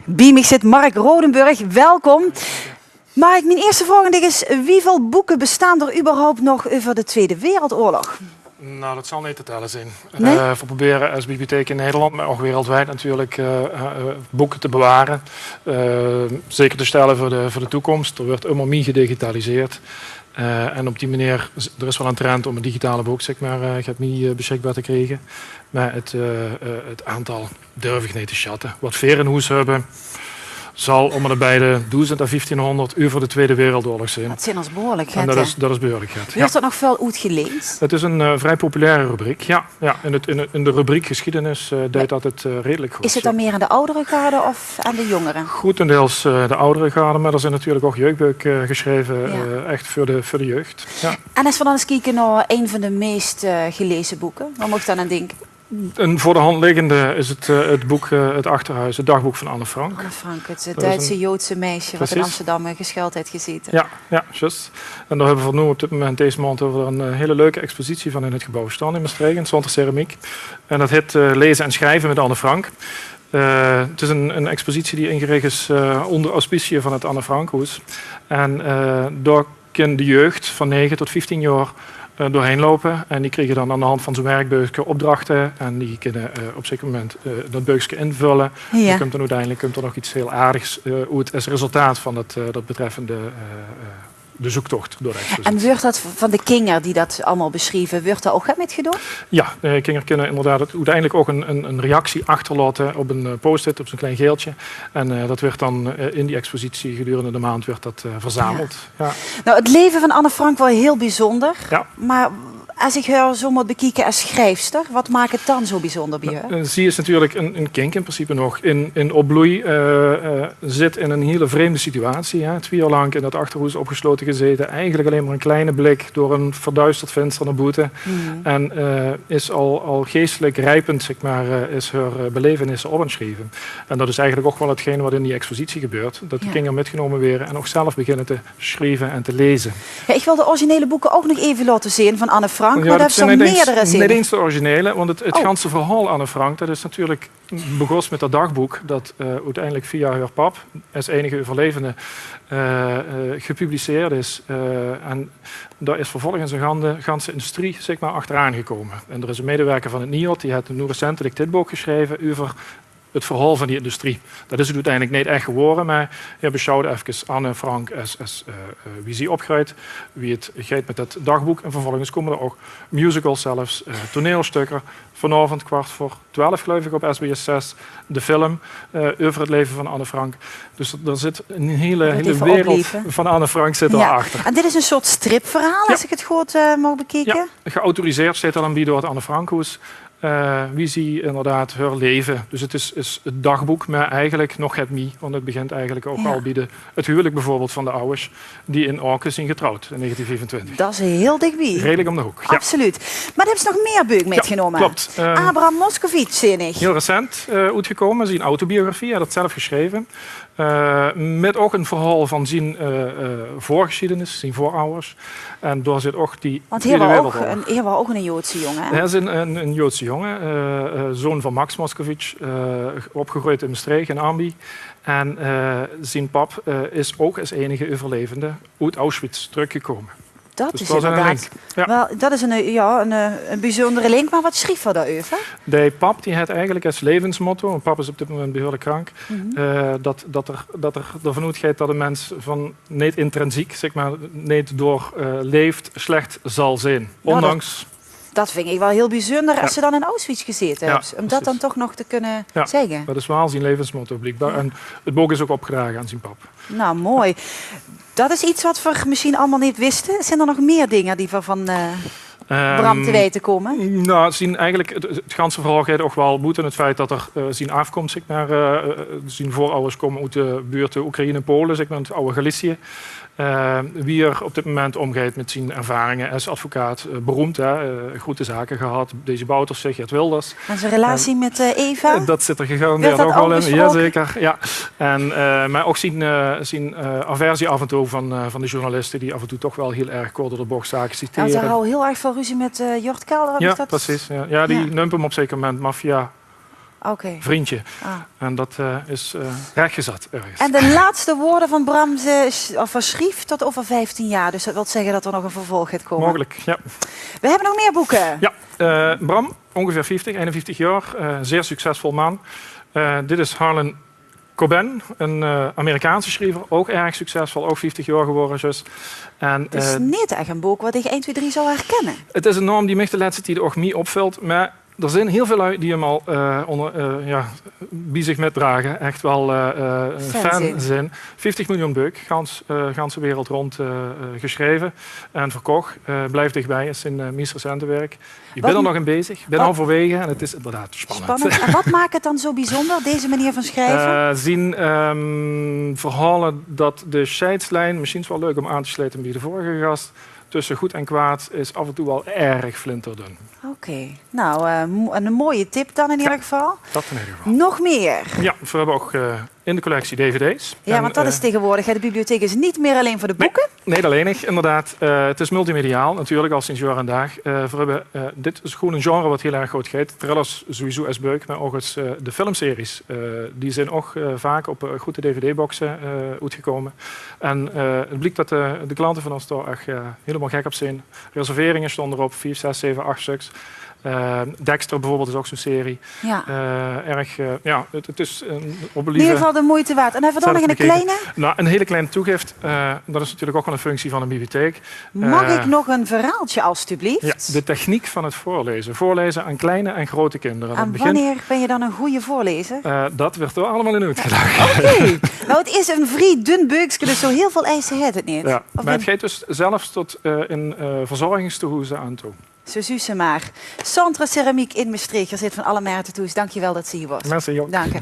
Bij mij zit Mark Rodenburg, welkom. Mark, mijn eerste vraag is, hoeveel boeken bestaan er überhaupt nog over de Tweede Wereldoorlog? Nou, dat zal niet te tellen zijn. Nee? We proberen als bibliotheek in Nederland, maar ook wereldwijd natuurlijk, boeken te bewaren. Zeker te stellen voor de toekomst. Er wordt immer meer gedigitaliseerd. En op die manier, er is wel een trend om een digitale boek beschikbaar te krijgen. Maar het aantal durf ik niet te schatten. Wat veer in huis hebben, zal om en bij de 1000 à 1500 uur voor de Tweede Wereldoorlog zijn. Dat zijn als behoorlijk. En dat is behoorlijk. Wordt dat nog veel uitgeleend? Het is een vrij populaire rubriek. Ja, in de rubriek geschiedenis deed dat het redelijk goed. Is het dan meer aan de oudere garde of aan de jongeren? Grotendeels de oudere garde, maar er zijn natuurlijk ook jeugdboeken geschreven, echt voor de jeugd. Ja. En als we dan eens kijken naar een van de meest gelezen boeken, waar moet ik dan aan denken? En voor de hand liggende is het boek Het Achterhuis, het dagboek van Anne Frank. Anne Frank, het Duitse-Joodse meisje wat in Amsterdam geschuild heeft gezeten. Ja, juist. En daar hebben we nu op dit moment deze maand over een hele leuke expositie van in het gebouw staan in Maastricht, in Zonder Ceramiek. En dat heet Lezen en Schrijven met Anne Frank. Het is een expositie die ingericht is onder auspiciën van het Anne Frankhuis. En daar kan de jeugd van 9 tot 15 jaar doorheen lopen. En die kregen dan aan de hand van zo'n werkbeugje opdrachten. En die kunnen op zeker moment dat beugje invullen. Ja. Dan komt er uiteindelijk nog iets heel aardigs uit als resultaat van dat betreffende de zoektocht door de expositie. En wordt dat van de Kinger die dat allemaal beschreven, wordt dat ook met gedaan? Ja, Kinger kunnen inderdaad uiteindelijk ook een reactie achterlaten op een post-it, op zo'n klein geeltje. En dat werd dan in die expositie gedurende de maand werd dat verzameld. Ja. Ja. Nou, het leven van Anne Frank was heel bijzonder. Ja. Maar als ik haar zo moet bekijken als schrijfster, wat maakt het dan zo bijzonder bij haar? Ze is natuurlijk een kind in principe nog in opbloei. Zit in een hele vreemde situatie. 2 jaar lang in dat achterhuis opgesloten gezeten. Eigenlijk alleen maar een kleine blik door een verduisterd venster naar buiten. En is al geestelijk rijpend, zeg maar, is haar belevenissen op aan het schrijven. En dat is eigenlijk ook wel hetgeen wat in die expositie gebeurt. Dat de kinderen metgenomen werden en ook zelf beginnen te schrijven en te lezen. Ja, ik wil de originele boeken ook nog even laten zien van Anne Frank. Ja, maar dat zijn meerdere zinnen. Niet eens de originele, want het ganse verhaal Anne Frank, dat is natuurlijk begonnen met dat dagboek dat uiteindelijk via haar pap als enige overlevende gepubliceerd is. En daar is vervolgens een ganse industrie zeg maar, achteraan gekomen. En er is een medewerker van het NIOD, die heeft nu recentelijk dit boek geschreven over het verhaal van die industrie. Dat is het uiteindelijk niet echt geworden, maar je beschouwde even Anne Frank als wie ze opgroeit, wie het gaat met dat dagboek. En vervolgens komen er ook musicals zelfs, toneelstukken. Vanavond 11:15 geloof ik op SBS 6, de film over het leven van Anne Frank. Dus er zit een hele wereld van Anne Frank zit daarachter. En dit is een soort stripverhaal, als ik het goed mag bekijken? Ja, geautoriseerd staat dan bij door het Anne Frankhuis. Wie zie inderdaad haar leven. Dus het is het dagboek, maar eigenlijk nog het niet. Want het begint eigenlijk ook al bij het huwelijk bijvoorbeeld van de ouders die in Aken zijn getrouwd in 1924. Dat is heel dichtbij. Redelijk om de hoek, ja. Absoluut. Maar hebben ze nog meer boeken metgenomen? Klopt. Abraham Moskovits, zie ik. Heel recent uitgekomen, zijn autobiografie, hij had dat zelf geschreven. Met ook een verhaal van zijn voorgeschiedenis, zijn voorouders. En daar zit ook die. Want hij was ook een Joodse jongen. Hij is een Joodse jongen, zoon van Max Moskovits, opgegroeid in Maastricht in Ambi. En zijn pap is ook als enige overlevende uit Auschwitz teruggekomen. Dat dus is dat inderdaad. Wel, dat is een bijzondere link, maar wat schreef er daarover? De pap die had eigenlijk als levensmotto, en pap is op dit moment behoorlijk krank, dat er ervan uitgaat dat een mens van niet intrinsiek, zeg maar, niet door leeft, slecht zal zijn. Ondanks. Dat vind ik wel heel bijzonder als ze dan in Auschwitz gezeten hebben. Om dat dan toch nog te kunnen zeggen. Dat is wel zijn levensmotto blijkbaar. En het boek is ook opgedragen aan zijn pap. Nou, mooi. Dat is iets wat we misschien allemaal niet wisten. Zijn er nog meer dingen die we van Bram te weten komen? Nou, eigenlijk het ganse verhaal gaat ook wel boeten het feit dat er zijn afkomst, zeg maar, zijn voorouders komen uit de buurt Oekraïne en Polen, zeg maar, het oude Galicië. Wie er op dit moment omgaat met zijn ervaringen als advocaat, beroemd, goede zaken gehad. Deze Bouters, Sigrid Wilders. En zijn relatie met Eva? Dat zit er gegarandeerd ook wel in. Jazeker. Ja. En, maar ook zijn aversie af en toe van de journalisten die af en toe toch wel heel erg kort door de bocht zaken citeren. Ze houden heel erg veel ruzie met Jort Kelder. Ja, precies. Ja, die numpen hem op een zeker moment maffia Oké. vriendje. Ah. En dat is rechtgezet ergens. En de laatste woorden van Bram verschrift tot over 15 jaar. Dus dat wil zeggen dat er nog een vervolg gaat komen. Mogelijk, ja. We hebben nog meer boeken. Ja, Bram, ongeveer 51 jaar, zeer succesvol man. Dit is Harlan Coben, een Amerikaanse schrijver, ook erg succesvol, ook 50 jaar geworden. Dus. En, Het is niet echt een boek wat ik 1, 2, 3 zou herkennen. het is een naam die mij de laatste tijd ook niet opvalt, maar er zijn heel veel lui die hem al bij zich metdragen. Echt wel fan zijn. 50 miljoen boek, ganse wereld rond geschreven en verkocht. Blijf dichtbij, is zijn meest recente werk. Ik ben er nog in bezig, ik ben halverwege en het is inderdaad spannend. En wat maakt het dan zo bijzonder, deze manier van schrijven? Zien verhalen dat de scheidslijn, misschien is het wel leuk om aan te sluiten bij de vorige gast, tussen goed en kwaad is af en toe wel erg flinterdun. Oké, nou een mooie tip dan in ieder geval. Dat in ieder geval. Nog meer? Ja, we hebben ook in de collectie dvd's. Ja, en, want dat is tegenwoordig. De bibliotheek is niet meer alleen voor de boeken. Nee, alleenig, inderdaad. Het is multimediaal, natuurlijk al sinds jaar en dag. Dit is gewoon een genre wat heel erg goed gaat. Thrillers sowieso als beuk, maar ook eens, de filmseries. Die zijn ook vaak op goede dvd-boxen uitgekomen. En het blijkt dat de klanten van ons daar echt helemaal gek op zijn. Reserveringen stonden erop, 4, 6, 7, 8 stuks. Dexter bijvoorbeeld is ook zo'n serie. Ja. Het is op In ieder geval de moeite waard. En hebben we dan nog een kleine? Nou, een hele kleine toegift. Dat is natuurlijk ook wel een functie van een bibliotheek. Mag ik nog een verhaaltje alstublieft? Ja, de techniek van het voorlezen. Voorlezen aan kleine en grote kinderen. En wanneer ben je dan een goede voorlezer? Dat werd er allemaal in uitgedacht. Oké. Nou, het is een vrij dun beukje, dus zo heel veel eisen heeft het niet. Ja, maar het gaat dus zelfs tot in verzorgingstehuizen aan toe. Zo zussen maar. Centre Ceramiek in Maastricht. Er zit van alle merken toe. Dank je wel dat ze hier was. Merci, joh. Dank je.